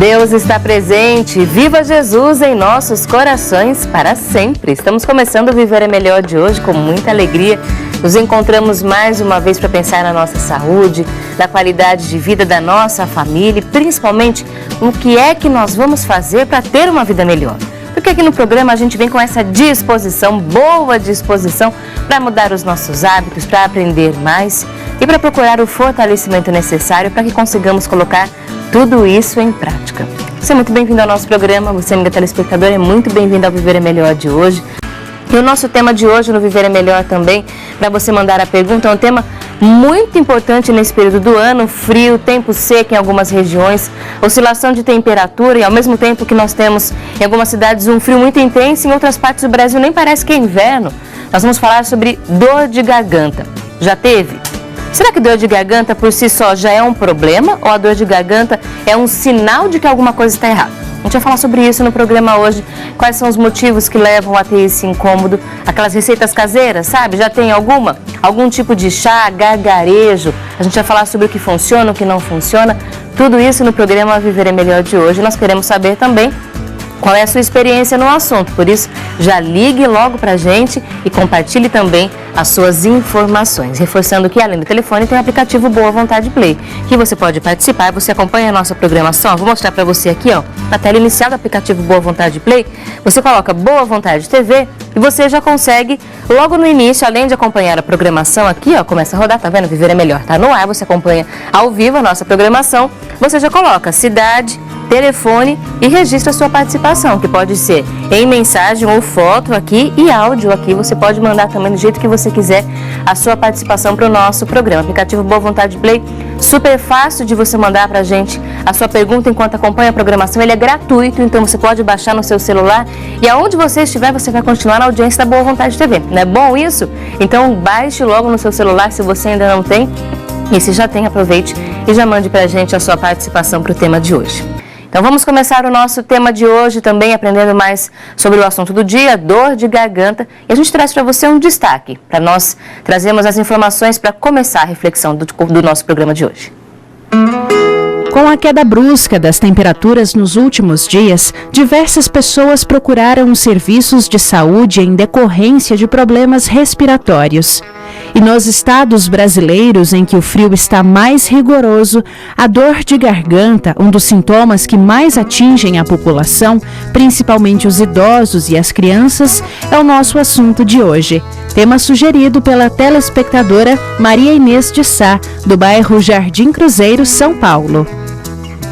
Deus está presente, viva Jesus em nossos corações para sempre. Estamos começando o Viver é Melhor de hoje com muita alegria. Nos encontramos mais uma vez para pensar na nossa saúde, na qualidade de vida da nossa família e principalmente o que é que nós vamos fazer para ter uma vida melhor. Porque aqui no programa a gente vem com essa disposição, boa disposição, para mudar os nossos hábitos, para aprender mais e para procurar o fortalecimento necessário para que consigamos colocar tudo isso em prática. Você é muito bem-vindo ao nosso programa, você, amiga telespectadora, é muito bem-vindo ao Viver é Melhor de hoje. E o nosso tema de hoje no Viver é Melhor também, para você mandar a pergunta, é um tema muito importante nesse período do ano, frio, tempo seco em algumas regiões, oscilação de temperatura e ao mesmo tempo que nós temos em algumas cidades um frio muito intenso, em outras partes do Brasil nem parece que é inverno. Nós vamos falar sobre dor de garganta. Já teve? Será que dor de garganta por si só já é um problema ou a dor de garganta é um sinal de que alguma coisa está errada? A gente vai falar sobre isso no programa hoje, quais são os motivos que levam a ter esse incômodo, aquelas receitas caseiras, sabe? Já tem algum tipo de chá, gargarejo, a gente vai falar sobre o que funciona, o que não funciona, tudo isso no programa Viver é Melhor de hoje. Nós queremos saber também qual é a sua experiência no assunto, por isso já ligue logo pra gente e compartilhe também as suas informações. Reforçando que além do telefone tem o aplicativo Boa Vontade Play, que você pode participar, você acompanha a nossa programação. Vou mostrar pra você aqui, ó, na tela inicial do aplicativo Boa Vontade Play, você coloca Boa Vontade TV e você já consegue, logo no início, além de acompanhar a programação aqui, ó, começa a rodar, tá vendo? Viver é Melhor, tá no ar, você acompanha ao vivo a nossa programação, você já coloca cidade, telefone e registra a sua participação, que pode ser em mensagem ou foto aqui e áudio aqui. Você pode mandar também do jeito que você quiser a sua participação para o nosso programa. Aplicativo Boa Vontade Play, super fácil de você mandar para a gente a sua pergunta enquanto acompanha a programação. Ele é gratuito, então você pode baixar no seu celular e aonde você estiver, você vai continuar na audiência da Boa Vontade TV. Não é bom isso? Então baixe logo no seu celular se você ainda não tem. E se já tem, aproveite e já mande para a gente a sua participação para o tema de hoje. Então vamos começar o nosso tema de hoje também aprendendo mais sobre o assunto do dia, dor de garganta. E a gente traz para você um destaque, para nós trazermos as informações para começar a reflexão do nosso programa de hoje. Com a queda brusca das temperaturas nos últimos dias, diversas pessoas procuraram os serviços de saúde em decorrência de problemas respiratórios. E nos estados brasileiros em que o frio está mais rigoroso, a dor de garganta, um dos sintomas que mais atingem a população, principalmente os idosos e as crianças, é o nosso assunto de hoje. Tema sugerido pela telespectadora Maria Inês de Sá, do bairro Jardim Cruzeiro, São Paulo.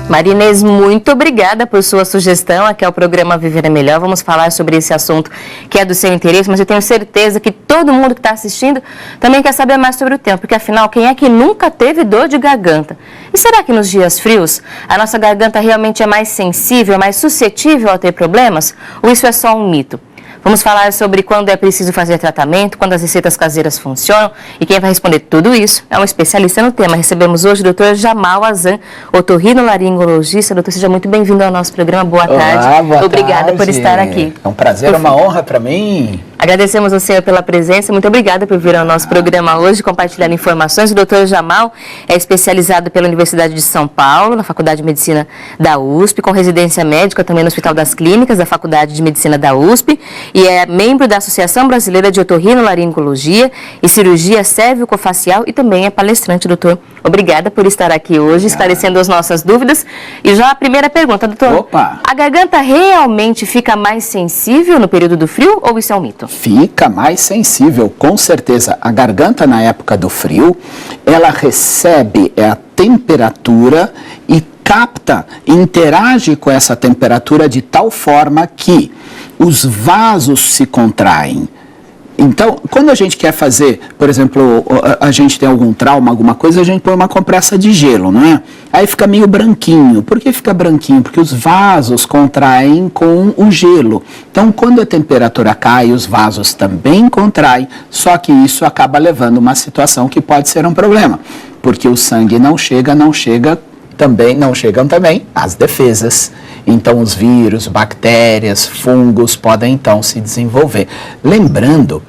Maria Inês, muito obrigada por sua sugestão. Aqui é o programa Viver é Melhor. Vamos falar sobre esse assunto que é do seu interesse, mas eu tenho certeza que todo mundo que está assistindo também quer saber mais sobre o tema, porque afinal, quem é que nunca teve dor de garganta? E será que nos dias frios a nossa garganta realmente é mais sensível, mais suscetível a ter problemas? Ou isso é só um mito? Vamos falar sobre quando é preciso fazer tratamento, quando as receitas caseiras funcionam. E quem vai responder tudo isso é um especialista no tema. Recebemos hoje o Dr. Jamal Azan, otorrinolaringologista. Doutor, seja muito bem-vindo ao nosso programa. Boa tarde. Olá, boa Obrigada tarde. por estar aqui. É um prazer, uma honra para mim. Agradecemos ao senhor pela presença, muito obrigada por vir ao nosso programa hoje, compartilhar informações. O Dr. Jamal é especializado pela Universidade de São Paulo, na Faculdade de Medicina da USP, com residência médica também no Hospital das Clínicas, da Faculdade de Medicina da USP, e é membro da Associação Brasileira de Otorrinolaringologia e Cirurgia Cérvico-Facial e também é palestrante. Doutor, obrigada por estar aqui hoje, esclarecendo as nossas dúvidas. E já a primeira pergunta, doutor. Opa. A garganta realmente fica mais sensível no período do frio ou isso é um mito? Fica mais sensível, com certeza. A garganta na época do frio, ela recebe a temperatura e capta, interage com essa temperatura de tal forma que os vasos se contraem. Então, quando a gente quer fazer, por exemplo, a gente tem algum trauma, alguma coisa, a gente põe uma compressa de gelo, não é? Aí fica meio branquinho. Por que fica branquinho? Porque os vasos contraem com o gelo. Então, quando a temperatura cai, os vasos também contraem, só que isso acaba levando a uma situação que pode ser um problema, porque o sangue não chegam também as defesas. Então, os vírus, bactérias, fungos podem então se desenvolver. Lembrando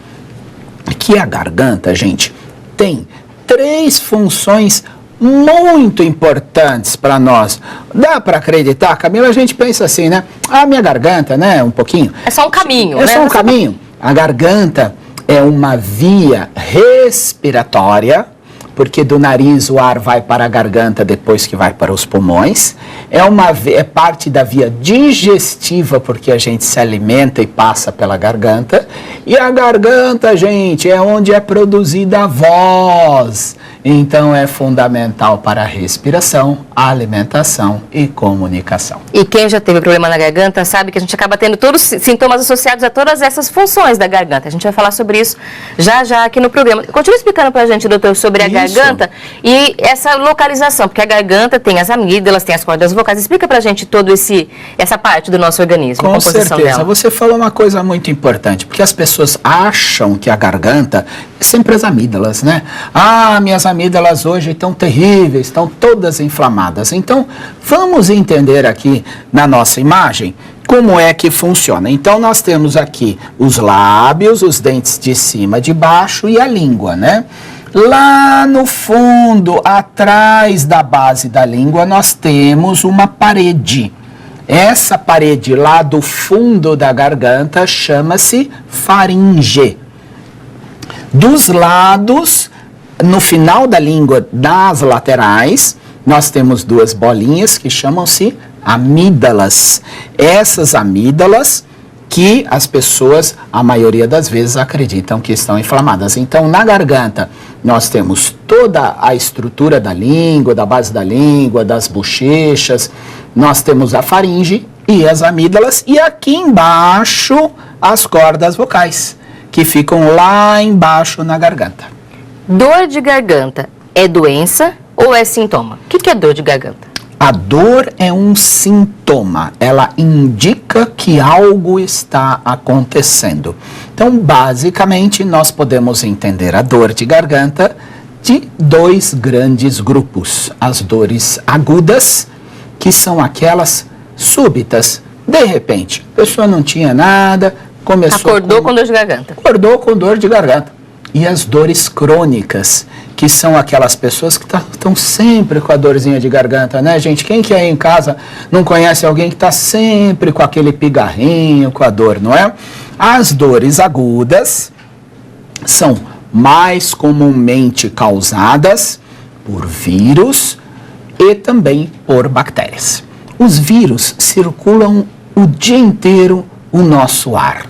que a garganta, gente, tem 3 funções muito importantes para nós. Dá para acreditar, Camila? A gente pensa assim, né? Ah, minha garganta, né? Um pouquinho. É só um caminho, né? É só um caminho. A garganta é uma via respiratória, porque do nariz o ar vai para a garganta depois que vai para os pulmões. É parte da via digestiva, porque a gente se alimenta e passa pela garganta. E a garganta, gente, é onde é produzida a voz. Então é fundamental para a respiração, a alimentação e comunicação. E quem já teve problema na garganta sabe que a gente acaba tendo todos os sintomas associados a todas essas funções da garganta. A gente vai falar sobre isso já aqui no programa. Continua explicando para a gente, doutor, sobre a garganta e essa localização, porque a garganta tem as amígdalas, tem as cordas vocais. Explica para a gente toda essa parte do nosso organismo, Com a composição certeza. dela. Você falou uma coisa muito importante, porque as pessoas acham que a garganta é sempre as amígdalas, né? Ah, minhas amígdalas hoje estão terríveis, estão todas inflamadas. Então, vamos entender aqui na nossa imagem como é que funciona. Então, nós temos aqui os lábios, os dentes de cima, de baixo e a língua, né? Lá no fundo, atrás da base da língua, nós temos uma parede. Essa parede lá do fundo da garganta chama-se faringe. Dos lados, no final da língua, das laterais, nós temos duas bolinhas que chamam-se amígdalas. Essas amígdalas que as pessoas, a maioria das vezes, acreditam que estão inflamadas. Então, na garganta, nós temos toda a estrutura da língua, da base da língua, das bochechas, nós temos a faringe e as amígdalas, e aqui embaixo, as cordas vocais, que ficam lá embaixo na garganta. Dor de garganta é doença ou é sintoma? O que é dor de garganta? A dor é um sintoma, ela indica que algo está acontecendo. Então, basicamente, nós podemos entender a dor de garganta de dois grandes grupos. As dores agudas, que são aquelas súbitas. De repente, a pessoa não tinha nada, acordou com dor de garganta. Acordou com dor de garganta. E as dores crônicas, que são aquelas pessoas que estão sempre com a dorzinha de garganta, né, gente? Quem que aí em casa não conhece alguém que está sempre com aquele pigarrinho, com a dor, não é? As dores agudas são mais comumente causadas por vírus e também por bactérias. Os vírus circulam o dia inteiro o nosso ar.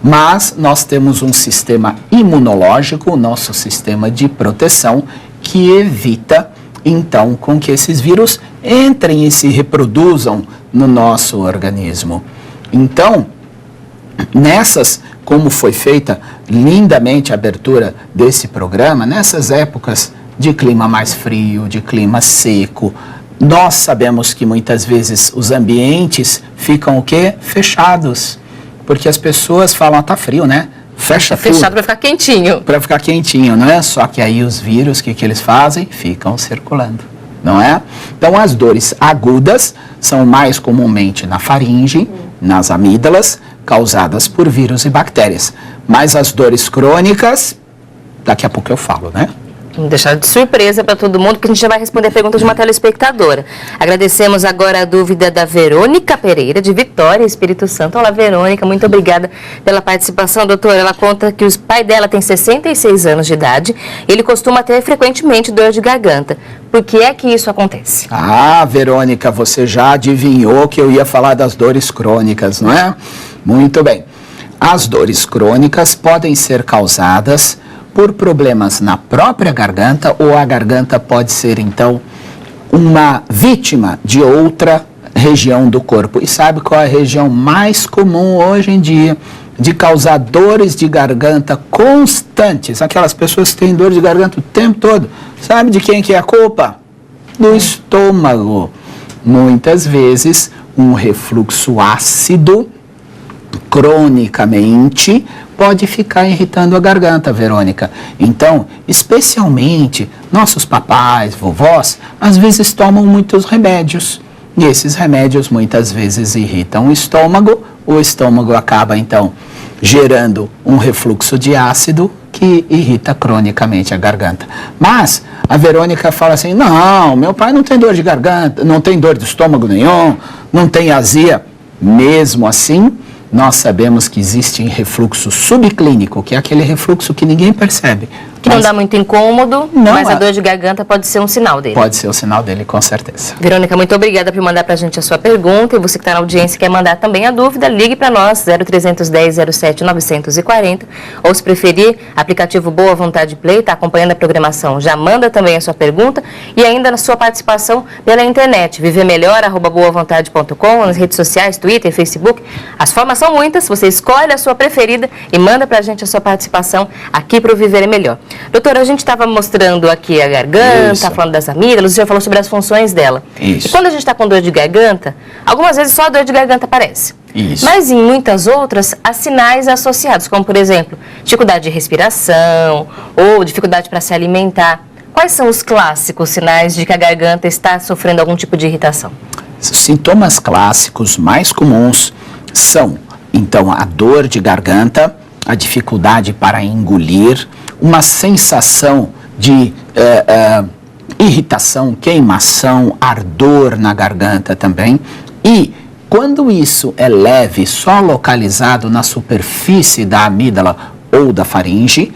Mas nós temos um sistema imunológico, o nosso sistema de proteção, que evita, então, com que esses vírus entrem e se reproduzam no nosso organismo. Então, como foi feita lindamente a abertura desse programa, nessas épocas de clima mais frio, de clima seco, nós sabemos que muitas vezes os ambientes ficam o quê? Fechados. Porque as pessoas falam, tá frio, né? Fecha tudo. Fechado para ficar quentinho. Para ficar quentinho, não é? Só que aí os vírus, o que eles fazem? Ficam circulando, não é? Então, as dores agudas são mais comumente na faringe, nas amígdalas, causadas por vírus e bactérias. Mas as dores crônicas, daqui a pouco eu falo, né? Vamos deixar de surpresa para todo mundo, porque a gente já vai responder a pergunta de uma telespectadora. Agradecemos agora a dúvida da Verônica Pereira, de Vitória, Espírito Santo. Olá, Verônica, muito obrigada pela participação, doutora. Ela conta que o pai dela tem 66 anos de idade e ele costuma ter frequentemente dor de garganta. Por que é que isso acontece? Ah, Verônica, você já adivinhou que eu ia falar das dores crônicas, não é? Muito bem. As dores crônicas podem ser causadas por problemas na própria garganta, ou a garganta pode ser, então, uma vítima de outra região do corpo. E sabe qual é a região mais comum hoje em dia de causar dores de garganta constantes? Aquelas pessoas que têm dor de garganta o tempo todo. Sabe de quem que é a culpa? Do estômago. Muitas vezes, um refluxo ácido, cronicamente, pode ficar irritando a garganta, Verônica. Então, especialmente nossos papais, vovós, às vezes tomam muitos remédios. E esses remédios muitas vezes irritam o estômago acaba então gerando um refluxo de ácido que irrita cronicamente a garganta. Mas a Verônica fala assim, não, meu pai não tem dor de garganta, não tem dor de estômago nenhum, não tem azia. Mesmo assim, nós sabemos que existe refluxo subclínico, que é aquele refluxo que ninguém percebe. Que não dá muito incômodo, mas a dor de garganta pode ser um sinal dele. Pode ser o sinal dele, com certeza. Verônica, muito obrigada por mandar pra gente a sua pergunta. E você que está na audiência e quer mandar também a dúvida, ligue para nós, 0310 07 940. Ou se preferir, aplicativo Boa Vontade Play, está acompanhando a programação, já manda também a sua pergunta. E ainda na sua participação pela internet, vivermelhor@boavontade.com, nas redes sociais, Twitter, Facebook. As formas são muitas, você escolhe a sua preferida e manda pra gente a sua participação aqui para o Viver é Melhor. Doutora, a gente estava mostrando aqui a garganta, falando das amígdalas, você já falou sobre as funções dela. Isso. E quando a gente está com dor de garganta, algumas vezes só a dor de garganta aparece. Isso. Mas em muitas outras, há sinais associados, como por exemplo, dificuldade de respiração ou dificuldade para se alimentar. Quais são os clássicos sinais de que a garganta está sofrendo algum tipo de irritação? Sintomas clássicos mais comuns são, então, a dor de garganta, a dificuldade para engolir, uma sensação de irritação, queimação, ardor na garganta também. E quando isso é leve, só localizado na superfície da amígdala ou da faringe,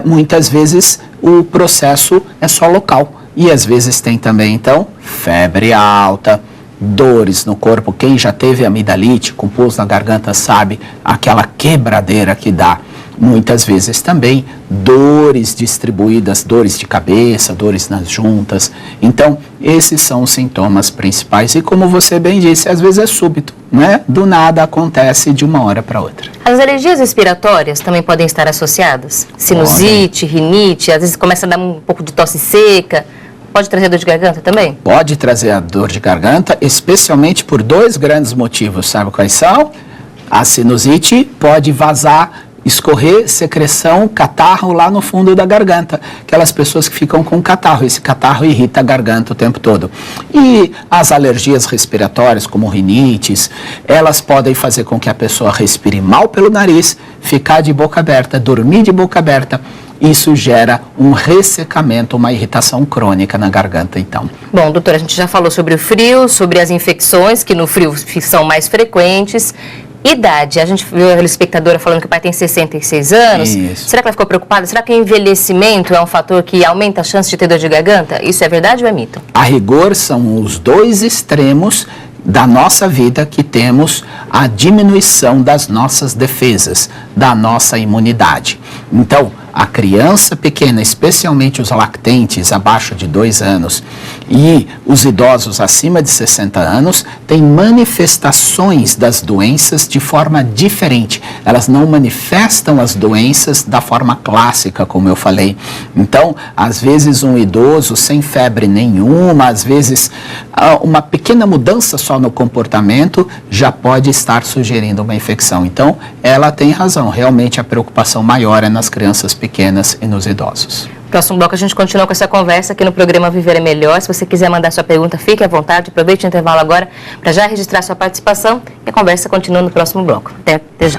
muitas vezes o processo é só local. E às vezes tem também, então, febre alta, dores no corpo. Quem já teve amidalite com pulso na garganta sabe aquela quebradeira que dá. Muitas vezes também dores distribuídas, dores de cabeça, dores nas juntas. Então, esses são os sintomas principais. E como você bem disse, às vezes é súbito, né? Do nada acontece de uma hora para outra. As alergias respiratórias também podem estar associadas? Sinusite, rinite, às vezes começa a dar um pouco de tosse seca. Pode trazer dor de garganta também? Pode trazer a dor de garganta, especialmente por dois grandes motivos. Sabe quais são? A sinusite pode vazar, escorrer secreção, catarro lá no fundo da garganta. Aquelas pessoas que ficam com catarro, esse catarro irrita a garganta o tempo todo. E as alergias respiratórias, como rinites, elas podem fazer com que a pessoa respire mal pelo nariz, ficar de boca aberta, dormir de boca aberta. Isso gera um ressecamento, uma irritação crônica na garganta, então. Bom, doutora, a gente já falou sobre o frio, sobre as infecções, que no frio são mais frequentes. Idade, a gente viu a espectadora falando que o pai tem 66 anos. Isso. Será que ela ficou preocupada? Será que o envelhecimento é um fator que aumenta a chance de ter dor de garganta? Isso é verdade ou é mito? A rigor, são os dois extremos da nossa vida que temos a diminuição das nossas defesas, da nossa imunidade. Então, a criança pequena, especialmente os lactentes abaixo de 2 anos e os idosos acima de 60 anos, têm manifestações das doenças de forma diferente. Elas não manifestam as doenças da forma clássica, como eu falei. Então, às vezes um idoso sem febre nenhuma, às vezes uma pequena mudança só no comportamento já pode estar sugerindo uma infecção. Então, ela tem razão. Realmente a preocupação maior é nas crianças pequenas e nos idosos. Próximo bloco a gente continua com essa conversa aqui no programa Viver é Melhor. Se você quiser mandar sua pergunta, fique à vontade. Aproveite o intervalo agora para já registrar sua participação e a conversa continua no próximo bloco. Até já.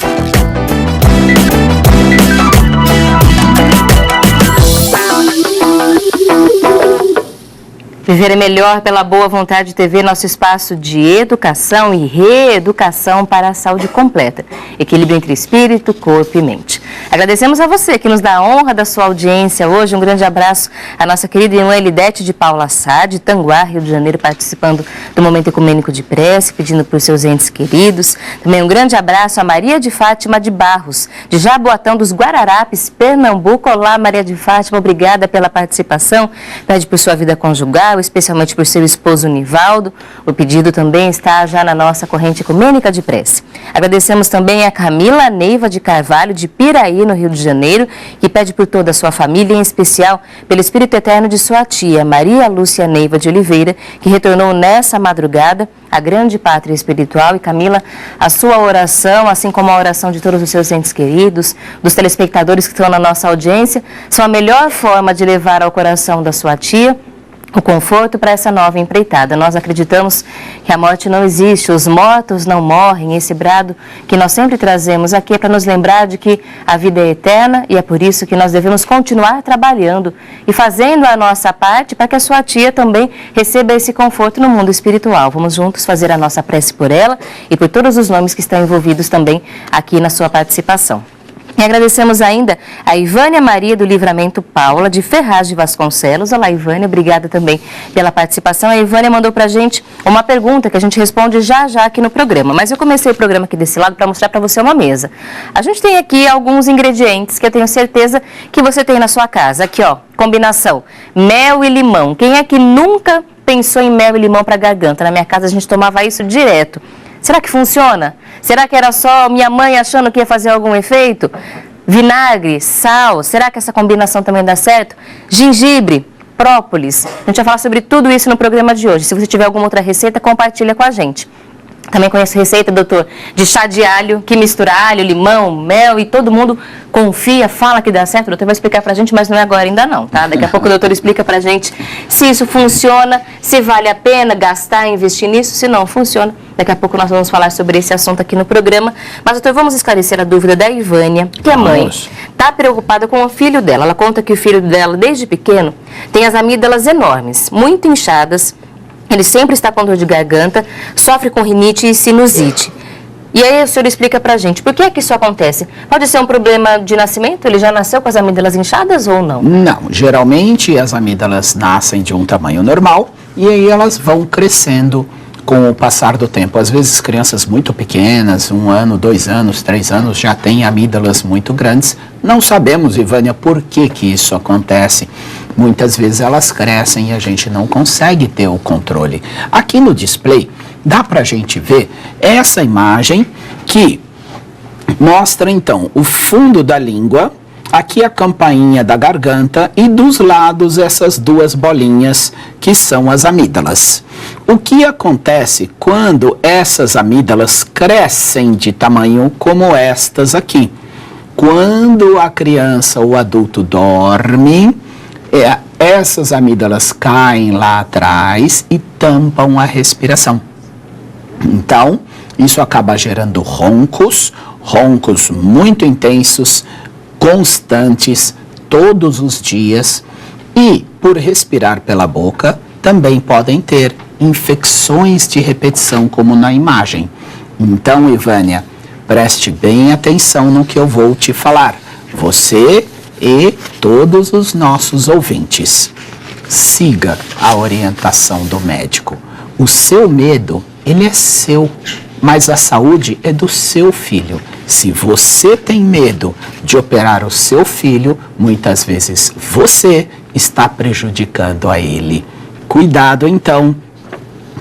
Viver é Melhor pela Boa Vontade TV, nosso espaço de educação e reeducação para a saúde completa. Equilíbrio entre espírito, corpo e mente. Agradecemos a você que nos dá a honra da sua audiência hoje. Um grande abraço à nossa querida irmã Elidete de Paula Sá, de Tanguá, Rio de Janeiro, participando do Momento Ecumênico de Prece, pedindo por seus entes queridos. Também um grande abraço a Maria de Fátima de Barros, de Jaboatão dos Guararapes, Pernambuco. Olá, Maria de Fátima, obrigada pela participação. Pede por sua vida conjugal, especialmente por seu esposo Nivaldo. O pedido também está já na nossa corrente ecumênica de prece. Agradecemos também a Camila Neiva de Carvalho, de Piraí, no Rio de Janeiro, que pede por toda a sua família, em especial pelo espírito eterno de sua tia, Maria Lúcia Neiva de Oliveira, que retornou nessa madrugada à grande pátria espiritual. E Camila, a sua oração, assim como a oração de todos os seus entes queridos, dos telespectadores que estão na nossa audiência, são a melhor forma de levar ao coração da sua tia o conforto para essa nova empreitada. Nós acreditamos que a morte não existe, os mortos não morrem. Esse brado que nós sempre trazemos aqui é para nos lembrar de que a vida é eterna e é por isso que nós devemos continuar trabalhando e fazendo a nossa parte para que a sua tia também receba esse conforto no mundo espiritual. Vamos juntos fazer a nossa prece por ela e por todos os nomes que estão envolvidos também aqui na sua participação. E agradecemos ainda a Ivânia Maria do Livramento Paula, de Ferraz de Vasconcelos. Olá, Ivânia, obrigada também pela participação. A Ivânia mandou pra gente uma pergunta que a gente responde já aqui no programa. Mas eu comecei o programa aqui desse lado para mostrar para você uma mesa. A gente tem aqui alguns ingredientes que eu tenho certeza que você tem na sua casa. Aqui, ó, combinação, mel e limão. Quem é que nunca pensou em mel e limão para garganta? Na minha casa a gente tomava isso direto. Será que funciona? Será que era só minha mãe achando que ia fazer algum efeito? Vinagre, sal, será que essa combinação também dá certo? Gengibre, própolis. A gente vai falar sobre tudo isso no programa de hoje. Se você tiver alguma outra receita, compartilha com a gente. Também conheço receita, doutor, de chá de alho, que mistura alho, limão, mel e todo mundo confia, fala que dá certo. O doutor vai explicar pra gente, mas não é agora ainda não, tá? Daqui a pouco o doutor explica pra gente se isso funciona, se vale a pena gastar, investir nisso, se não funciona. Daqui a pouco nós vamos falar sobre esse assunto aqui no programa. Mas, doutor, vamos esclarecer a dúvida da Ivânia, que a mãe está preocupada com o filho dela. Ela conta que o filho dela, desde pequeno, tem as amígdalas enormes, muito inchadas. Ele sempre está com dor de garganta, sofre com rinite e sinusite. E aí o senhor explica pra gente, por que é que isso acontece? Pode ser um problema de nascimento? Ele já nasceu com as amígdalas inchadas ou não? Não, geralmente as amígdalas nascem de um tamanho normal e aí elas vão crescendo com o passar do tempo. Às vezes crianças muito pequenas, 1 ano, 2 anos, 3 anos, já têm amígdalas muito grandes. Não sabemos, Ivânia, por que isso acontece. Muitas vezes elas crescem e a gente não consegue ter o controle. Aqui no display dá pra gente ver essa imagem que mostra então o fundo da língua, aqui a campainha da garganta e dos lados essas 2 bolinhas que são as amígdalas. O que acontece quando essas amígdalas crescem de tamanho como estas aqui? Quando a criança ou adulto dorme, essas amígdalas caem lá atrás e tampam a respiração. Então, isso acaba gerando roncos muito intensos, constantes, todos os dias, e por respirar pela boca também podem ter infecções de repetição, como na imagem. Então, Ivânia, preste bem atenção no que eu vou te falar. Você e todos os nossos ouvintes. Siga a orientação do médico. O seu medo, ele é seu, mas a saúde é do seu filho. Se você tem medo de operar o seu filho, muitas vezes você está prejudicando a ele. Cuidado, então.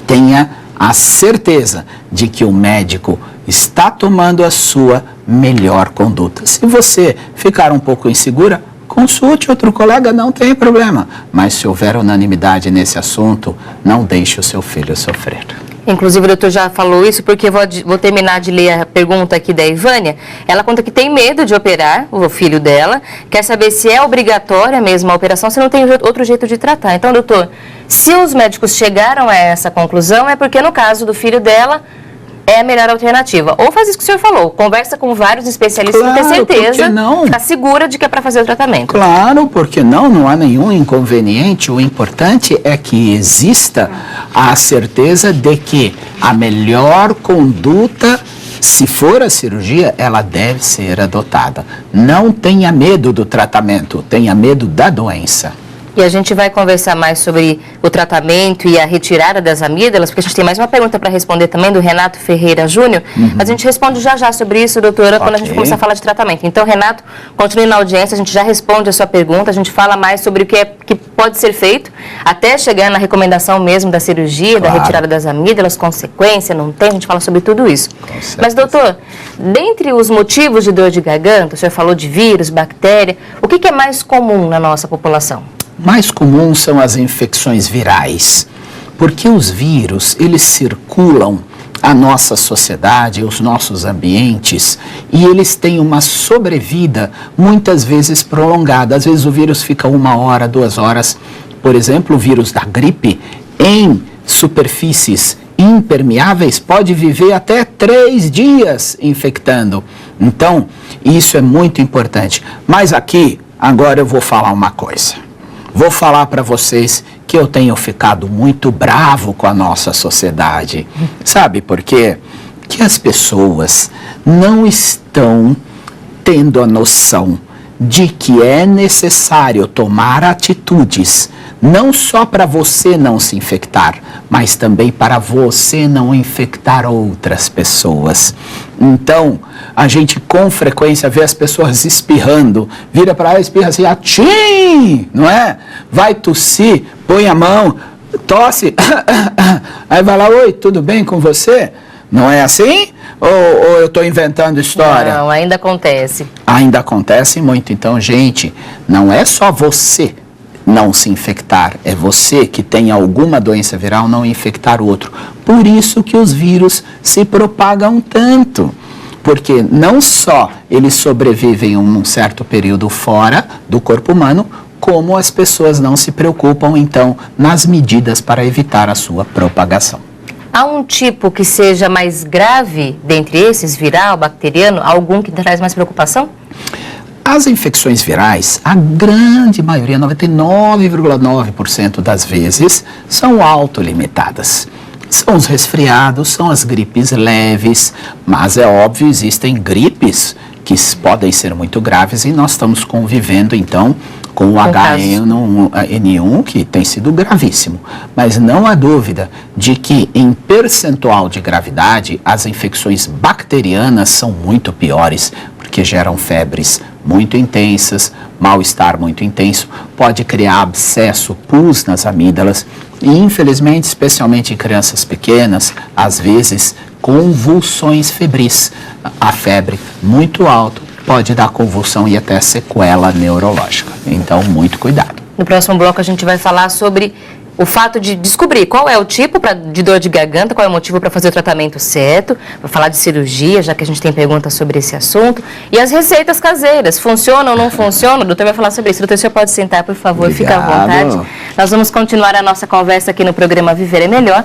Tenha a certeza de que o médico está tomando a sua melhor conduta. Se você ficar um pouco insegura, consulte outro colega, não tem problema. Mas se houver unanimidade nesse assunto, não deixe o seu filho sofrer. Inclusive, o doutor já falou isso, porque eu vou terminar de ler a pergunta aqui da Ivânia. Ela conta que tem medo de operar o filho dela, quer saber se é obrigatória mesmo a operação, se não tem outro jeito de tratar. Então, doutor, se os médicos chegaram a essa conclusão, é porque no caso do filho dela é a melhor alternativa. Ou faz isso que o senhor falou, conversa com vários especialistas para ter certeza, ficar segura de que é para fazer o tratamento. Claro, porque não há nenhum inconveniente. O importante é que exista a certeza de que a melhor conduta, se for a cirurgia, ela deve ser adotada. Não tenha medo do tratamento, tenha medo da doença. E a gente vai conversar mais sobre o tratamento e a retirada das amígdalas, porque a gente tem mais uma pergunta para responder também do Renato Ferreira Júnior, mas a gente responde já sobre isso, doutora, quando a gente começar a falar de tratamento. Então, Renato, continue na audiência, a gente já responde a sua pergunta, a gente fala mais sobre o que pode ser feito, até chegar na recomendação mesmo da cirurgia, da retirada das amígdalas, consequência, não tem, a gente fala sobre tudo isso. Mas, doutor, dentre os motivos de dor de garganta, o senhor falou de vírus, bactéria, o que é mais comum na nossa população? Mais comum são as infecções virais, porque os vírus, eles circulam a nossa sociedade, os nossos ambientes, e eles têm uma sobrevida muitas vezes prolongada. Às vezes o vírus fica 1 hora, 2 horas Por exemplo, o vírus da gripe em superfícies impermeáveis pode viver até 3 dias infectando. Então, isso é muito importante. Mas aqui, agora eu vou falar uma coisa. Vou falar para vocês que eu tenho ficado muito bravo com a nossa sociedade. Sabe por quê? Que as pessoas não estão tendo a noção de que é necessário tomar atitudes, não só para você não se infectar, mas também para você não infectar outras pessoas. Então, a gente com frequência vê as pessoas espirrando, vira para ela e espirra assim, atchim, não é? Vai tossir, põe a mão, tosse, aí vai lá, oi, tudo bem com você? Não é assim? Ou eu estou inventando história? Não, ainda acontece. Ainda acontece muito. Então, gente, não é só você não se infectar, é você que tem alguma doença viral não infectar o outro. Por isso que os vírus se propagam tanto. Porque não só eles sobrevivem um certo período fora do corpo humano, como as pessoas não se preocupam, então, nas medidas para evitar a sua propagação. Há um tipo que seja mais grave dentre esses, viral, bacteriano, algum que traz mais preocupação? As infecções virais, a grande maioria, 99,9% das vezes, são autolimitadas. São os resfriados, são as gripes leves, mas é óbvio, existem gripes que podem ser muito graves e nós estamos convivendo, então, com o H1N1, que tem sido gravíssimo. Mas não há dúvida de que, em percentual de gravidade, as infecções bacterianas são muito piores, porque geram febres muito intensas, mal-estar muito intenso, pode criar abscesso, pus nas amígdalas e, infelizmente, especialmente em crianças pequenas, às vezes, convulsões febris. A febre muito alta pode dar convulsão e até sequela neurológica. Então, muito cuidado. No próximo bloco a gente vai falar sobre o fato de descobrir qual é o tipo de dor de garganta, qual é o motivo para fazer o tratamento certo, para falar de cirurgia, já que a gente tem perguntas sobre esse assunto, e as receitas caseiras, funcionam ou não funcionam? O doutor vai falar sobre isso. Doutor, o senhor pode sentar, por favor, Obrigado. Fica à vontade. Nós vamos continuar a nossa conversa aqui no programa Viver é Melhor.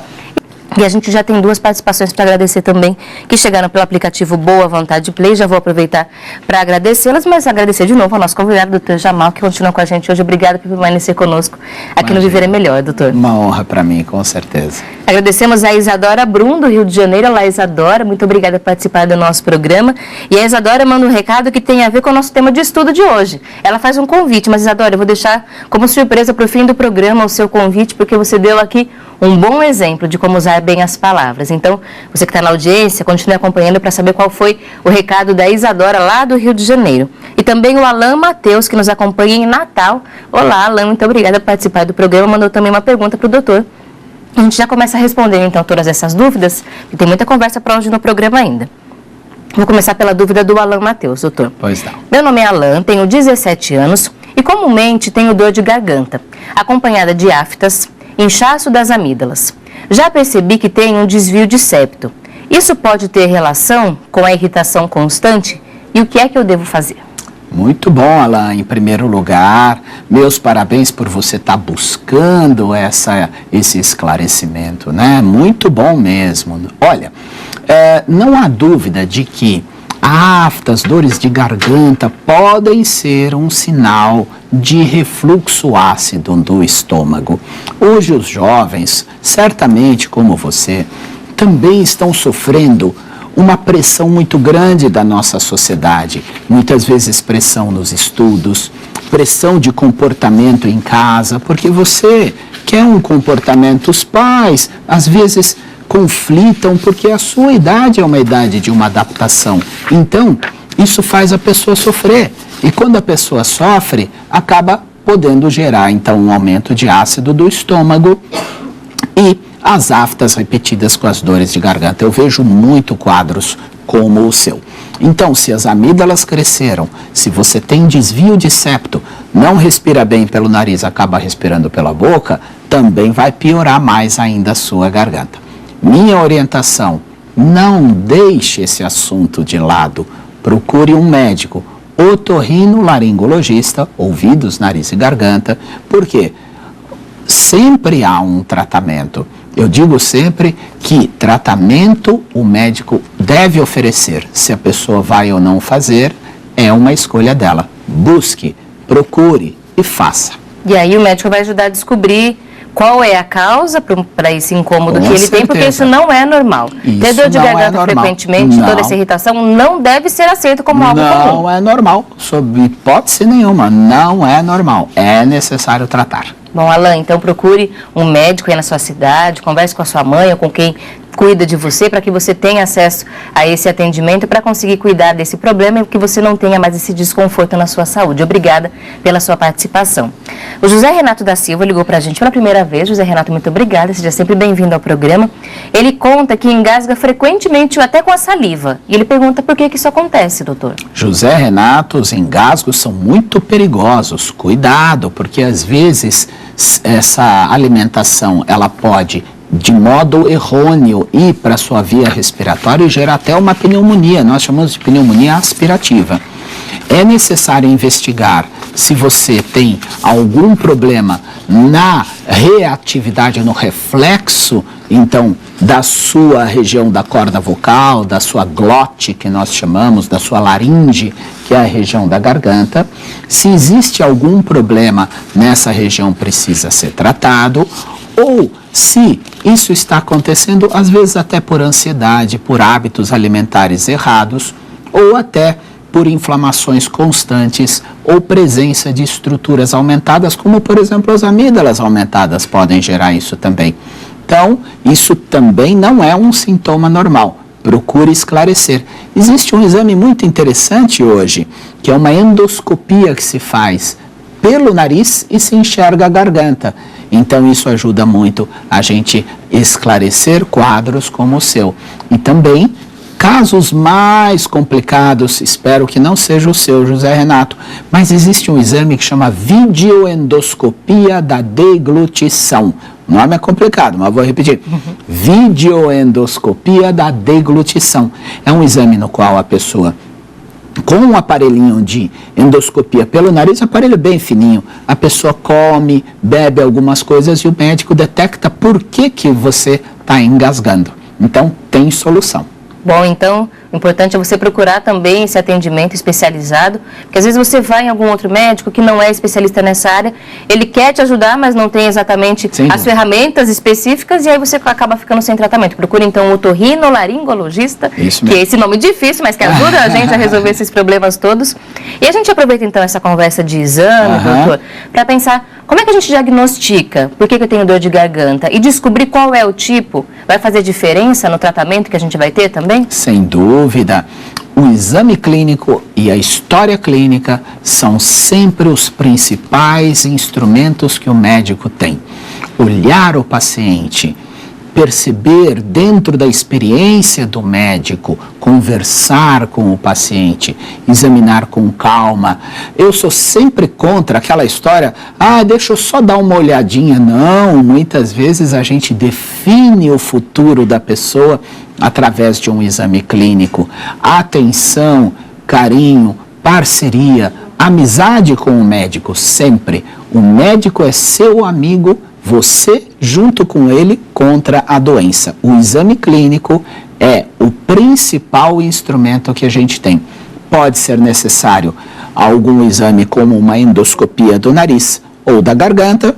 E a gente já tem 2 participações para agradecer também, que chegaram pelo aplicativo Boa Vontade Play. Já vou aproveitar para agradecê-las, mas agradecer de novo ao nosso convidado, doutor Jamal, que continua com a gente hoje. Obrigada por permanecer conosco aqui no Viver é Melhor, doutor. Uma honra para mim, com certeza. Agradecemos a Isadora Brum, do Rio de Janeiro. Olá, Isadora, muito obrigada por participar do nosso programa. E a Isadora manda um recado que tem a ver com o nosso tema de estudo de hoje. Ela faz um convite, mas Isadora, eu vou deixar como surpresa para o fim do programa o seu convite, porque você deu aqui um bom exemplo de como usar bem as palavras. Então, você que está na audiência, continue acompanhando para saber qual foi o recado da Isadora lá do Rio de Janeiro. E também o Alan Matheus, que nos acompanha em Natal. Olá, Alan, muito obrigada por participar do programa. Mandou também uma pergunta para o doutor. A gente já começa respondendo, então, todas essas dúvidas, e tem muita conversa para hoje no programa ainda. Vou começar pela dúvida do Alan Matheus, doutor. Pois não. Meu nome é Alan, tenho 17 anos e comumente tenho dor de garganta, acompanhada de aftas, inchaço das amígdalas. Já percebi que tenho um desvio de septo. Isso pode ter relação com a irritação constante? E o que é que eu devo fazer? Muito bom, Alan. Em primeiro lugar, meus parabéns por você estar buscando esse esclarecimento, né? Muito bom mesmo. Olha, não há dúvida de que aftas, dores de garganta podem ser um sinal de refluxo ácido do estômago. Hoje os jovens, certamente como você, também estão sofrendo uma pressão muito grande da nossa sociedade. Muitas vezes pressão nos estudos, pressão de comportamento em casa, porque você quer um comportamento, os pais às vezes conflitam porque a sua idade é uma idade de uma adaptação. Então, isso faz a pessoa sofrer. E quando a pessoa sofre, acaba podendo gerar, então, um aumento de ácido do estômago e as aftas repetidas com as dores de garganta. Eu vejo muito quadros como o seu. Então, se as amígdalas cresceram, se você tem desvio de septo, não respira bem pelo nariz, acaba respirando pela boca, também vai piorar mais ainda a sua garganta. Minha orientação, não deixe esse assunto de lado. Procure um médico, otorrinolaringologista, ouvidos, nariz e garganta. Por quê? sempre há um tratamento. Eu digo sempre que tratamento o médico deve oferecer. Se a pessoa vai ou não fazer, é uma escolha dela. Busque, procure e faça. E aí o médico vai ajudar a descobrir qual é a causa para esse incômodo que ele tem, porque isso não é normal. Ter dor de garganta frequentemente, toda essa irritação, não deve ser aceito como algo comum. Não é normal, sob hipótese nenhuma, não é normal. É necessário tratar. Bom, Alain, então procure um médico aí na sua cidade, converse com a sua mãe ou com quem cuida de você, para que você tenha acesso a esse atendimento para conseguir cuidar desse problema e que você não tenha mais esse desconforto na sua saúde. Obrigada pela sua participação. O José Renato da Silva ligou para a gente pela primeira vez. José Renato, muito obrigada, seja sempre bem-vindo ao programa. Ele conta que engasga frequentemente até com a saliva. E ele pergunta por que isso acontece, doutor. José Renato, os engasgos são muito perigosos. Cuidado, porque às vezes essa alimentação ela pode, de modo errôneo, ir para a sua via respiratória e gerar até uma pneumonia. Nós chamamos de pneumonia aspirativa. É necessário investigar se você tem algum problema na reatividade, no reflexo, então, da sua região da corda vocal, da sua glote, que nós chamamos, da sua laringe, que é a região da garganta. Se existe algum problema nessa região, precisa ser tratado. Ou se isso está acontecendo, às vezes até por ansiedade, por hábitos alimentares errados, ou até por inflamações constantes ou presença de estruturas aumentadas, como por exemplo as amígdalas aumentadas podem gerar isso também. Então, isso também não é um sintoma normal. Procure esclarecer. Existe um exame muito interessante hoje, que é uma endoscopia que se faz pelo nariz e se enxerga a garganta. Então, isso ajuda muito a gente esclarecer quadros como o seu. E também, casos mais complicados, espero que não seja o seu, José Renato, mas existe um exame que chama videoendoscopia da deglutição. O nome é complicado, mas vou repetir. Videoendoscopia da deglutição. É um exame no qual a pessoa, com um aparelhinho de endoscopia pelo nariz, aparelho bem fininho, a pessoa come, bebe algumas coisas e o médico detecta por que você está engasgando. Então, tem solução. Bom, então, o importante é você procurar também esse atendimento especializado, porque às vezes você vai em algum outro médico que não é especialista nessa área, ele quer te ajudar, mas não tem exatamente as ferramentas específicas, e aí você acaba ficando sem tratamento. Procure então um otorrinolaringologista, que é esse nome difícil, mas que ajuda a gente a resolver esses problemas todos. E a gente aproveita então essa conversa de exame, doutor, para pensar como é que a gente diagnostica por que eu tenho dor de garganta e descobrir qual é o tipo. Vai fazer diferença no tratamento que a gente vai ter também? Sem dúvida. O exame clínico e a história clínica são sempre os principais instrumentos que o médico tem. Olhar o paciente, perceber dentro da experiência do médico, conversar com o paciente, examinar com calma. Eu sou sempre contra aquela história, deixa eu só dar uma olhadinha. Não, muitas vezes a gente define o futuro da pessoa através de um exame clínico. Atenção, carinho, parceria, amizade com o médico, sempre. O médico é seu amigo, você junto com ele contra a doença. O exame clínico é o principal instrumento que a gente tem. Pode ser necessário algum exame como uma endoscopia do nariz ou da garganta,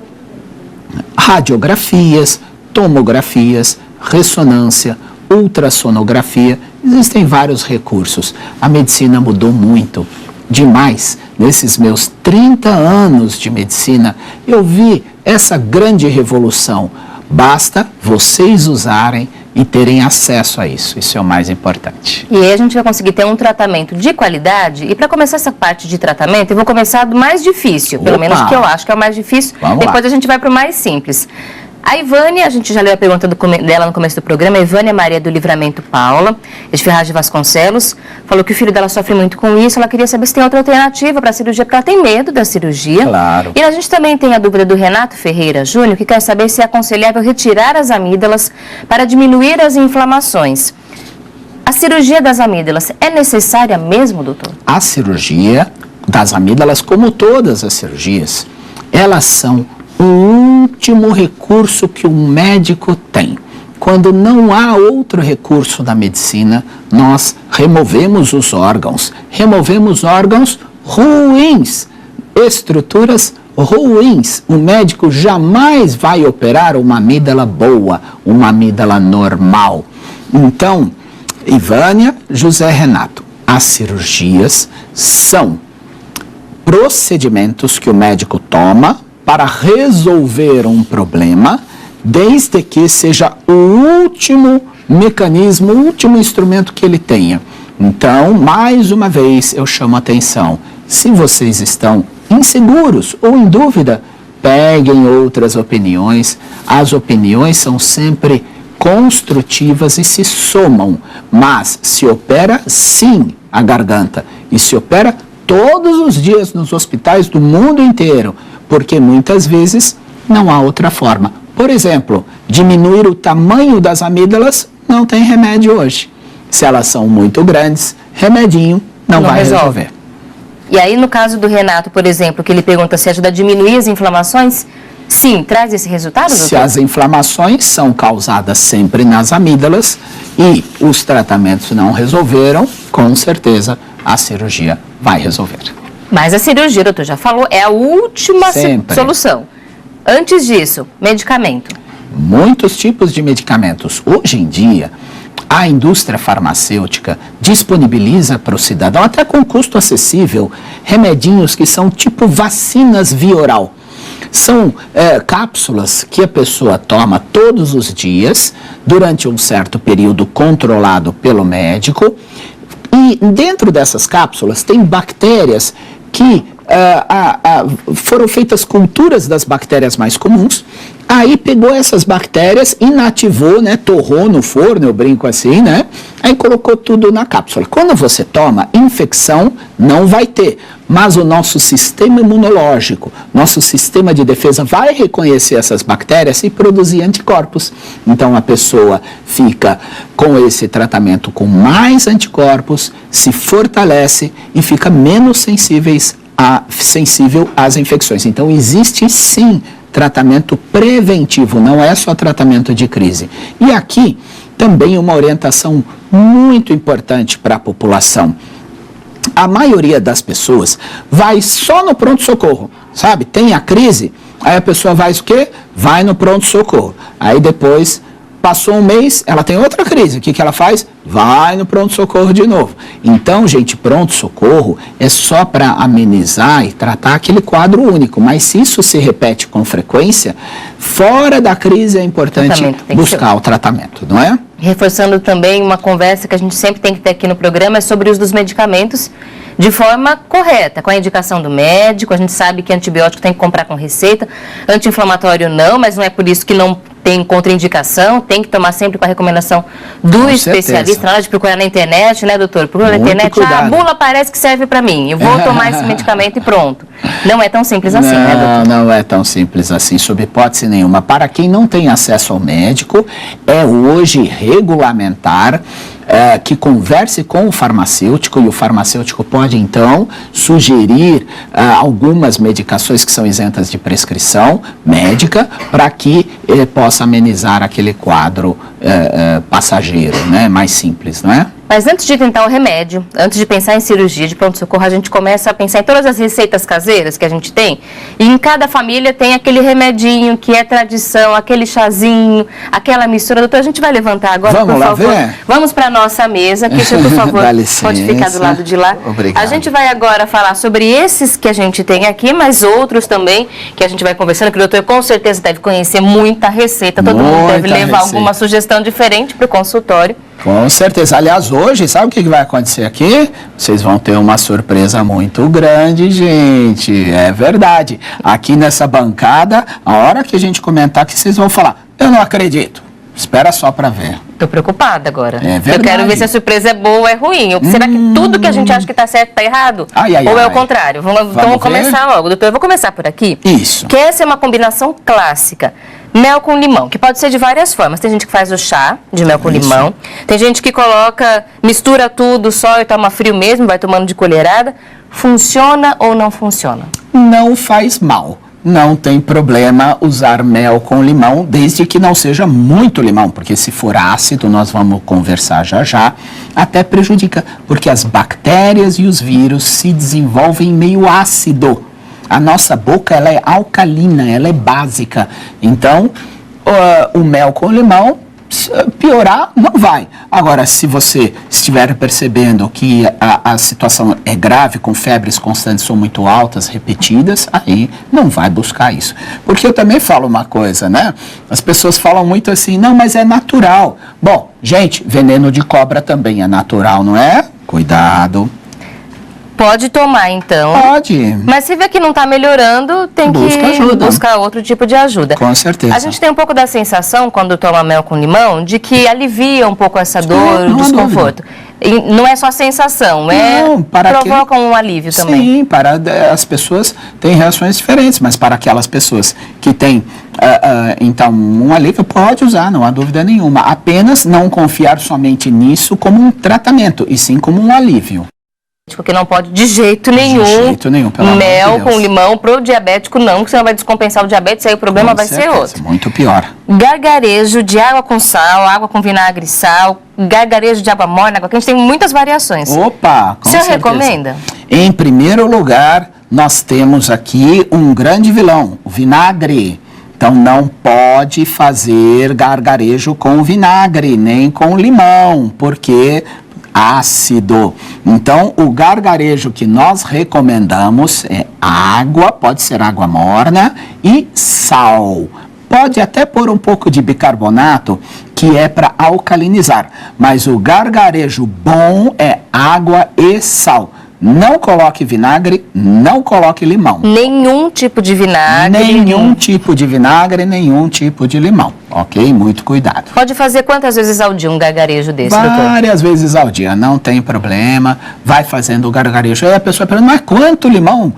radiografias, tomografias, ressonância, ultrassonografia. Existem vários recursos. A medicina mudou muito, demais. Nesses meus 30 anos de medicina, eu vi essa grande revolução. Basta vocês usarem e terem acesso a isso. Isso é o mais importante. E aí a gente vai conseguir ter um tratamento de qualidade. E para começar essa parte de tratamento, eu vou começar do mais difícil, pelo menos que eu acho que é o mais difícil. Depois a gente vai para o mais simples. A Ivânia, a gente já leu a pergunta dela no começo do programa, a Ivânia Maria do Livramento Paula, de Ferraz de Vasconcelos, falou que o filho dela sofre muito com isso, ela queria saber se tem outra alternativa para a cirurgia, porque ela tem medo da cirurgia. Claro. E a gente também tem a dúvida do Renato Ferreira Júnior, que quer saber se é aconselhável retirar as amígdalas para diminuir as inflamações. A cirurgia das amígdalas é necessária mesmo, doutor? A cirurgia das amígdalas, como todas as cirurgias, elas são o último recurso que um médico tem. Quando não há outro recurso da medicina, nós removemos os órgãos ruins, estruturas ruins. O médico jamais vai operar uma amígdala boa, uma amígdala normal. Então, Ivânia, José Renato, as cirurgias são procedimentos que o médico toma para resolver um problema, desde que seja o último mecanismo, o último instrumento que ele tenha. Então, mais uma vez, eu chamo a atenção. Se vocês estão inseguros ou em dúvida, peguem outras opiniões. As opiniões são sempre construtivas e se somam. Mas se opera, sim, a garganta. E se opera todos os dias nos hospitais do mundo inteiro, porque muitas vezes não há outra forma. Por exemplo, diminuir o tamanho das amígdalas não tem remédio hoje. Se elas são muito grandes, remedinho não vai resolver. E aí, no caso do Renato, por exemplo, que ele pergunta se ajuda a diminuir as inflamações, sim, traz esse resultado, doutor? Se as inflamações são causadas sempre nas amígdalas e os tratamentos não resolveram, com certeza a cirurgia vai resolver. Mas a cirurgia, doutor, já falou, é a última solução. Antes disso, medicamento. Muitos tipos de medicamentos. Hoje em dia, a indústria farmacêutica disponibiliza para o cidadão, até com custo acessível, remedinhos que são tipo vacinas via oral. São cápsulas que a pessoa toma todos os dias, durante um certo período controlado pelo médico. E dentro dessas cápsulas tem bactérias que foram feitas culturas das bactérias mais comuns, aí pegou essas bactérias, inativou, né, torrou no forno, eu brinco assim, né, aí colocou tudo na cápsula. Quando você toma, infecção não vai ter, mas o nosso sistema imunológico, nosso sistema de defesa vai reconhecer essas bactérias e produzir anticorpos. Então a pessoa fica com esse tratamento com mais anticorpos, se fortalece e fica menos sensível às infecções. Então existe sim tratamento preventivo, não é só tratamento de crise. E aqui também uma orientação muito importante para a população. A maioria das pessoas vai só no pronto-socorro, sabe? Tem a crise, aí a pessoa vai o quê? Vai no pronto-socorro. Aí depois, passou um mês, ela tem outra crise. O que ela faz? Vai no pronto-socorro de novo. Então, gente, pronto-socorro é só para amenizar e tratar aquele quadro único. Mas se isso se repete com frequência, fora da crise é importante buscar o tratamento, não é? Reforçando também uma conversa que a gente sempre tem que ter aqui no programa, é sobre o uso dos medicamentos de forma correta, com a indicação do médico. A gente sabe que antibiótico tem que comprar com receita, anti-inflamatório não, mas não é por isso que não tem contraindicação, tem que tomar sempre com a recomendação do especialista, na hora de procurar na internet, né, doutor? Procura na internet, a bula parece que serve para mim, eu vou tomar esse medicamento e pronto. Não é tão simples assim, né, doutor? Não é tão simples assim, sob hipótese nenhuma. Para quem não tem acesso ao médico, é hoje regulamentar que converse com o farmacêutico, e o farmacêutico pode, então, sugerir algumas medicações que são isentas de prescrição médica para que ele possa amenizar aquele quadro passageiro, né? Mais simples, não é? Mas antes de tentar o remédio, antes de pensar em cirurgia de pronto-socorro, a gente começa a pensar em todas as receitas caseiras que a gente tem. E em cada família tem aquele remedinho que é tradição, aquele chazinho, aquela mistura. Doutor, a gente vai levantar agora, por favor. Ver? Vamos para a nossa mesa. Christian, por favor, dá licença. Pode ficar do lado de lá. Obrigado. A gente vai agora falar sobre esses que a gente tem aqui, mas outros também que a gente vai conversando, que o doutor com certeza deve conhecer muita receita. Todo mundo deve levar alguma sugestão diferente para o consultório. Com certeza. Aliás, hoje, sabe o que vai acontecer aqui? Vocês vão ter uma surpresa muito grande, gente. É verdade. Aqui nessa bancada, a hora que a gente comentar aqui, vocês vão falar, eu não acredito. Espera só para ver. Estou preocupada agora. É verdade. Eu quero ver se a surpresa é boa ou é ruim. Ou será que tudo que a gente acha que está certo está errado? Ou é o contrário? Vamos começar logo. Doutor, eu vou começar por aqui. Isso. Que essa é uma combinação clássica. Mel com limão, que pode ser de várias formas. Tem gente que faz o chá de mel com limão. Tem gente que coloca, mistura tudo só e toma frio mesmo, vai tomando de colherada. Funciona ou não funciona? Não faz mal. não tem problema usar mel com limão, desde que não seja muito limão, porque se for ácido, nós vamos conversar já já, até prejudica, porque as bactérias e os vírus se desenvolvem meio ácido. A nossa boca, ela é alcalina, ela é básica. Então, o mel com limão, piorar não vai. Agora, se você estiver percebendo que a situação é grave, com febres constantes ou muito altas, repetidas, aí não vai buscar isso. Porque eu também falo uma coisa, né? As pessoas falam muito assim, não, mas é natural. Bom, gente, veneno de cobra também é natural, não é? Cuidado. Pode tomar, então. Pode. Mas se vê que não está melhorando, tem que buscar outro tipo de ajuda. Com certeza. A gente tem um pouco da sensação, quando toma mel com limão, de que alivia um pouco essa dor, o desconforto. E não é só sensação, provoca um alívio também. Sim, as pessoas têm reações diferentes, mas para aquelas pessoas que têm, então, um alívio, pode usar, não há dúvida nenhuma. Apenas não confiar somente nisso como um tratamento, e sim como um alívio. Porque não pode de jeito nenhum, pelo mel amor de Deus. Com limão pro diabético não, porque senão vai descompensar o diabetes, aí o problema vai ser outro. Muito pior. Gargarejo de água com sal, água com vinagre e sal, gargarejo de água morna, água quente, tem muitas variações. Opa, com certeza. O senhor recomenda? Em primeiro lugar, nós temos aqui um grande vilão, o vinagre. Então, não pode fazer gargarejo com vinagre, nem com limão, porque ácido. Então, o gargarejo que nós recomendamos é água, pode ser água morna, e sal. Pode até pôr um pouco de bicarbonato, que é para alcalinizar. Mas o gargarejo bom é água e sal. Não coloque vinagre, não coloque limão. Nenhum tipo de vinagre? Nenhum tipo de vinagre, nenhum tipo de limão, ok? Muito cuidado. Pode fazer quantas vezes ao dia um gargarejo desse, doutor? Várias vezes ao dia, não tem problema. Vai fazendo o gargarejo. Aí a pessoa pergunta, mas quanto limão,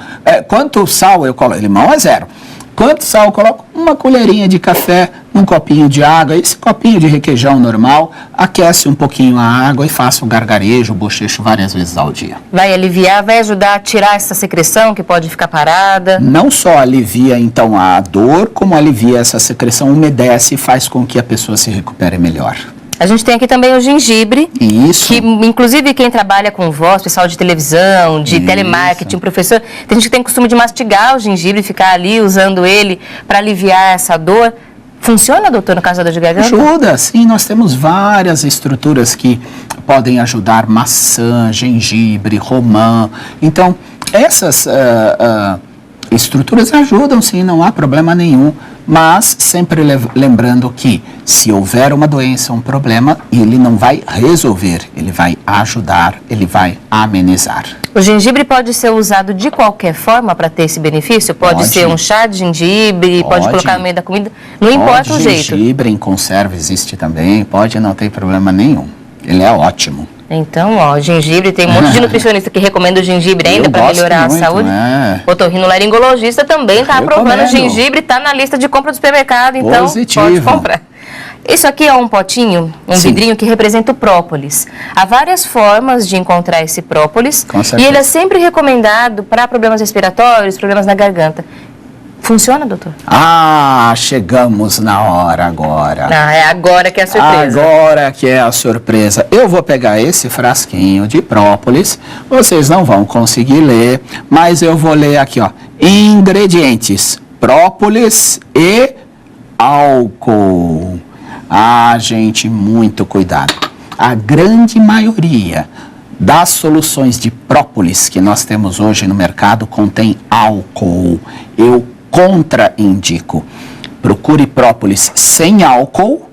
quanto sal eu coloco? Limão é 0. Quanto sal eu coloco? Uma colherinha de café, um copinho de água. Esse copinho de requeijão normal, aquece um pouquinho a água e faça o gargarejo, o bochecho várias vezes ao dia. Vai aliviar, vai ajudar a tirar essa secreção que pode ficar parada? Não só alivia, então, a dor, como alivia essa secreção, umedece e faz com que a pessoa se recupere melhor. A gente tem aqui também o gengibre, Isso. Que inclusive quem trabalha com voz, pessoal de televisão, de telemarketing, professor, tem gente que tem costume de mastigar o gengibre e ficar ali usando ele para aliviar essa dor. Funciona, doutor, no caso da dor de garganta? Ajuda, sim. Nós temos várias estruturas que podem ajudar, maçã, gengibre, romã. Então, essas estruturas ajudam, sim, não há problema nenhum. Mas sempre lembrando que se houver uma doença, um problema, ele não vai resolver, ele vai ajudar, ele vai amenizar. O gengibre pode ser usado de qualquer forma para ter esse benefício? Pode ser um chá de gengibre, pode colocar no meio da comida, não importa o jeito. Gengibre em conserva existe também, pode, não tem problema nenhum, ele é ótimo. Então, ó, gengibre, tem um monte de nutricionista que recomenda o gengibre ainda para melhorar a saúde. Otorrinolaringologista também está aprovando o gengibre, está na lista de compra do supermercado, então pode comprar. Isso aqui é um potinho, vidrinho que representa o própolis. Há várias formas de encontrar esse própolis e ele é sempre recomendado para problemas respiratórios, problemas na garganta. Funciona, doutor? Ah, chegamos na hora agora. Ah, é agora que é a surpresa. Agora que é a surpresa. Eu vou pegar esse frasquinho de própolis. Vocês não vão conseguir ler, mas eu vou ler aqui, ó. Ingredientes: própolis e álcool. Ah, gente, muito cuidado. A grande maioria das soluções de própolis que nós temos hoje no mercado contém álcool. Eu contraindico. Procure própolis sem álcool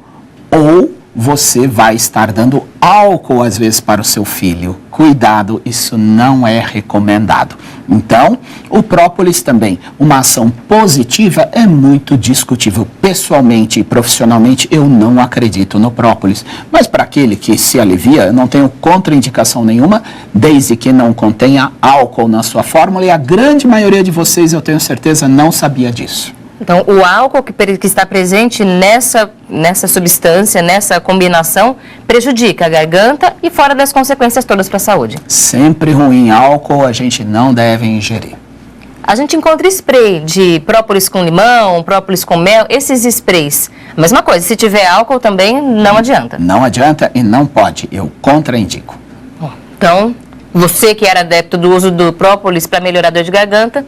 ou você vai estar dando álcool às vezes para o seu filho. Cuidado, isso não é recomendado. Então, o própolis também, uma ação positiva, é muito discutível. Pessoalmente e profissionalmente, eu não acredito no própolis. Mas para aquele que se alivia, eu não tenho contraindicação nenhuma, desde que não contenha álcool na sua fórmula. E a grande maioria de vocês, eu tenho certeza, não sabia disso. Então, o álcool que está presente nessa substância, nessa combinação, prejudica a garganta e fora das consequências todas para a saúde. Sempre ruim. Álcool a gente não deve ingerir. A gente encontra spray de própolis com limão, própolis com mel, esses sprays. A mesma coisa, se tiver álcool também não adianta. Não adianta e não pode, eu contraindico. Então, você que era adepto do uso do própolis para melhorar a dor de garganta,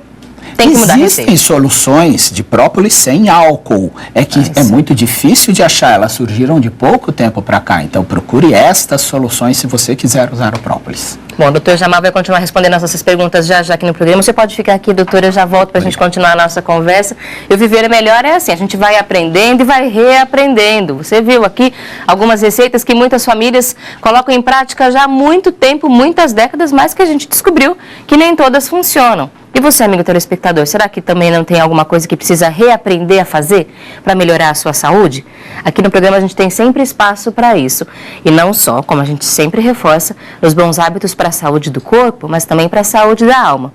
tem que mudar a receita. Existem soluções de própolis sem álcool. É que é muito difícil de achar. Elas surgiram de pouco tempo para cá. Então, procure estas soluções se você quiser usar o própolis. Bom, o doutor Jamal vai continuar respondendo essas perguntas já aqui no programa. Você pode ficar aqui, doutor, eu já volto para a gente continuar a nossa conversa. E o Viver é Melhor é assim, a gente vai aprendendo e vai reaprendendo. Você viu aqui algumas receitas que muitas famílias colocam em prática já há muito tempo, muitas décadas, mas que a gente descobriu que nem todas funcionam. E você, amigo telespectador, será que também não tem alguma coisa que precisa reaprender a fazer para melhorar a sua saúde? Aqui no programa a gente tem sempre espaço para isso. E não só, como a gente sempre reforça, os bons hábitos para a saúde do corpo, mas também para a saúde da alma.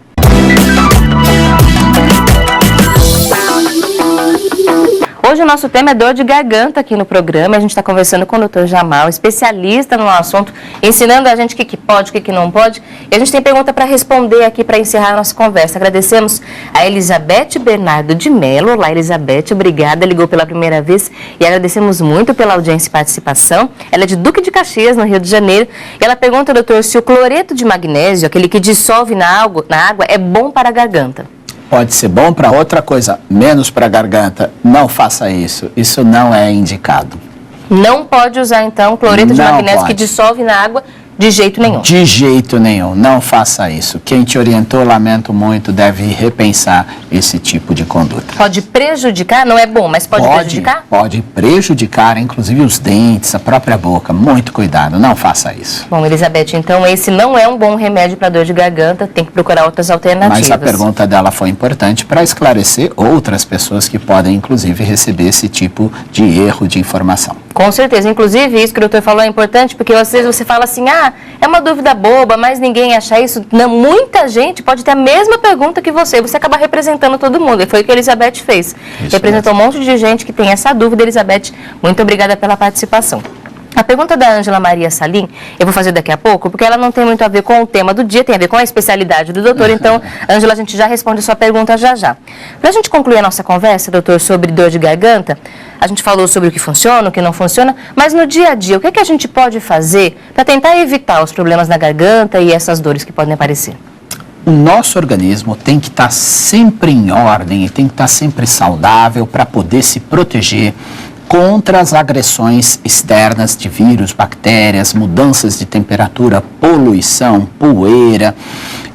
Hoje o nosso tema é dor de garganta aqui no programa. A gente está conversando com o Dr. Jamal, especialista no assunto, ensinando a gente o que pode, o que não pode. E a gente tem pergunta para responder aqui para encerrar a nossa conversa. Agradecemos a Elizabeth Bernardo de Mello. Olá, Elizabeth, obrigada. Ligou pela primeira vez e agradecemos muito pela audiência e participação. Ela é de Duque de Caxias, no Rio de Janeiro. E ela pergunta, doutor, se o cloreto de magnésio, aquele que dissolve na água, é bom para a garganta. Pode ser bom para outra coisa, menos para a garganta. Não faça isso. Isso não é indicado. Não pode usar, então, cloreto de magnésio que dissolve na água de jeito nenhum. De jeito nenhum. Não faça isso. Quem te orientou, lamento muito, deve repensar esse tipo de conduta. Pode prejudicar? Não é bom, mas pode prejudicar? Pode prejudicar, inclusive os dentes, a própria boca. Muito cuidado, não faça isso. Bom, Elizabeth, então esse não é um bom remédio para dor de garganta, tem que procurar outras alternativas. Mas a pergunta dela foi importante para esclarecer outras pessoas que podem, inclusive, receber esse tipo de erro de informação. Com certeza, inclusive isso que o doutor falou é importante, porque às vezes você fala assim, é uma dúvida boba, mas ninguém acha isso. Não, muita gente pode ter a mesma pergunta que você acaba representando todo mundo, e foi o que a Elizabeth fez. Isso representou um monte de gente que tem essa dúvida. Elizabeth, muito obrigada pela participação. A pergunta da Ângela Maria Salim, eu vou fazer daqui a pouco, porque ela não tem muito a ver com o tema do dia, tem a ver com a especialidade do doutor. Então, Ângela, a gente já responde a sua pergunta já. Para a gente concluir a nossa conversa, doutor, sobre dor de garganta, a gente falou sobre o que funciona, o que não funciona, mas no dia a dia, o que a gente pode fazer para tentar evitar os problemas na garganta e essas dores que podem aparecer? O nosso organismo tem que estar sempre em ordem e tem que estar sempre saudável para poder se proteger contra as agressões externas de vírus, bactérias, mudanças de temperatura, poluição, poeira.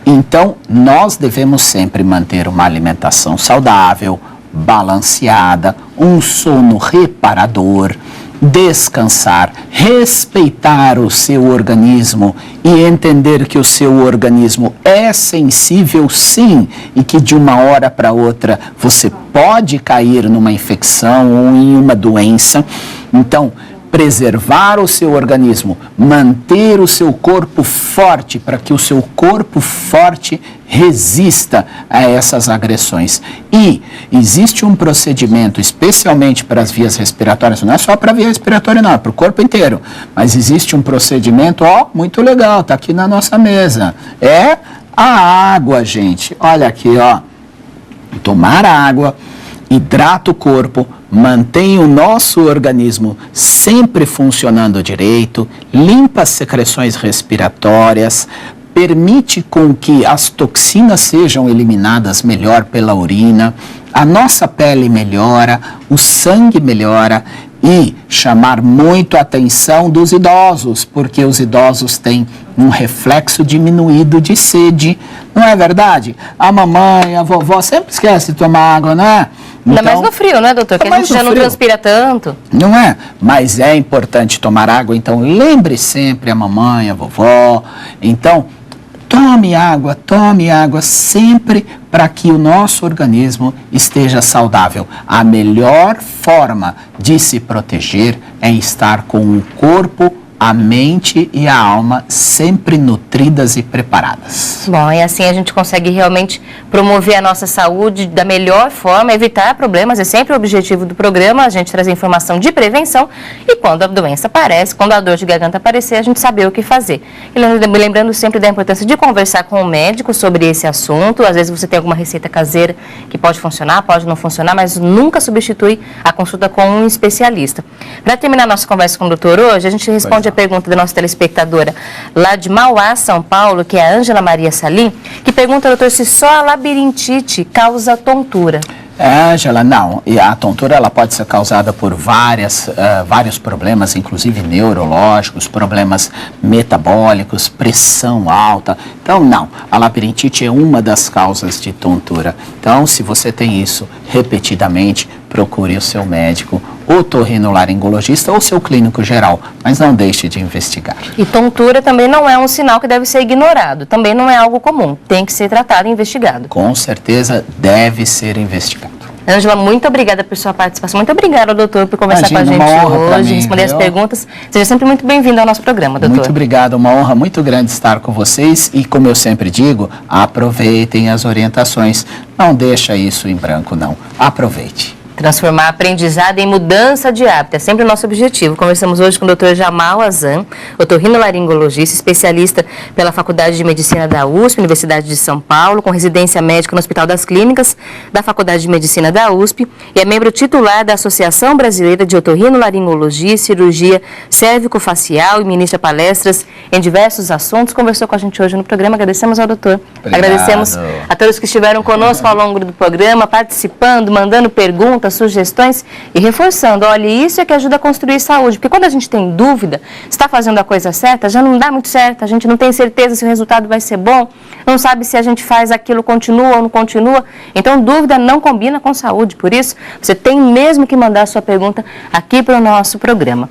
Então, nós devemos sempre manter uma alimentação saudável, balanceada, um sono reparador, descansar, respeitar o seu organismo e entender que o seu organismo é sensível sim e que de uma hora para outra você pode cair numa infecção ou em uma doença. Então, preservar o seu organismo, manter o seu corpo forte para que o seu corpo forte resista a essas agressões. E existe um procedimento, especialmente para as vias respiratórias, não é só para a via respiratória não, é para o corpo inteiro, mas existe um procedimento, muito legal, está aqui na nossa mesa, é a água, gente. Olha aqui, tomar água, hidrata o corpo, mantém o nosso organismo sempre funcionando direito, limpa as secreções respiratórias, permite com que as toxinas sejam eliminadas melhor pela urina, a nossa pele melhora, o sangue melhora e chamar muito a atenção dos idosos, porque os idosos têm um reflexo diminuído de sede, não é verdade? A mamãe, a vovó sempre esquece de tomar água, não é? Ainda mais no frio, né, doutor? Que a gente já não transpira tanto. Não é? Mas é importante tomar água, então lembre sempre a mamãe, a vovó. Então, tome água sempre para que o nosso organismo esteja saudável. A melhor forma de se proteger é estar com o corpo a mente e a alma sempre nutridas e preparadas. Bom, e assim a gente consegue realmente promover a nossa saúde da melhor forma, evitar problemas, é sempre o objetivo do programa, a gente trazer informação de prevenção e quando a doença aparece, quando a dor de garganta aparecer, a gente saber o que fazer. E lembrando sempre da importância de conversar com o médico sobre esse assunto, às vezes você tem alguma receita caseira que pode funcionar, pode não funcionar, mas nunca substitui a consulta com um especialista. Para terminar nossa conversa com o doutor hoje, a gente responde a pergunta da nossa telespectadora lá de Mauá, São Paulo, que é a Ângela Maria Salim, que pergunta, doutor, se só a labirintite causa tontura. Ângela, não. E a tontura ela pode ser causada por vários problemas, inclusive neurológicos, problemas metabólicos, pressão alta. Então, não. A labirintite é uma das causas de tontura. Então, se você tem isso repetidamente, procure o seu médico, otorrinolaringologista ou seu clínico geral, mas não deixe de investigar. E tontura também não é um sinal que deve ser ignorado, também não é algo comum, tem que ser tratado e investigado. Com certeza deve ser investigado. Ângela, muito obrigada por sua participação, muito obrigada, doutor, por conversar com a gente hoje, responder as perguntas. Seja sempre muito bem-vindo ao nosso programa, doutor. Muito obrigado, uma honra muito grande estar com vocês e, como eu sempre digo, aproveitem as orientações, não deixa isso em branco, não, aproveite. Transformar a aprendizado em mudança de hábito, é sempre o nosso objetivo. Conversamos hoje com o Dr. Jamal Azan, otorrinolaringologista, especialista pela Faculdade de Medicina da USP, Universidade de São Paulo, com residência médica no Hospital das Clínicas da Faculdade de Medicina da USP e é membro titular da Associação Brasileira de Otorrinolaringologia e Cirurgia Cérvico-Facial e ministra palestras em diversos assuntos. Conversou com a gente hoje no programa, agradecemos ao doutor. Obrigado. Agradecemos a todos que estiveram conosco ao longo do programa, participando, mandando perguntas, sugestões e reforçando, olha, isso é que ajuda a construir saúde, porque quando a gente tem dúvida, está fazendo a coisa certa, já não dá muito certo, a gente não tem certeza se o resultado vai ser bom, não sabe se a gente faz aquilo, continua ou não continua, então dúvida não combina com saúde, por isso você tem mesmo que mandar a sua pergunta aqui para o nosso programa.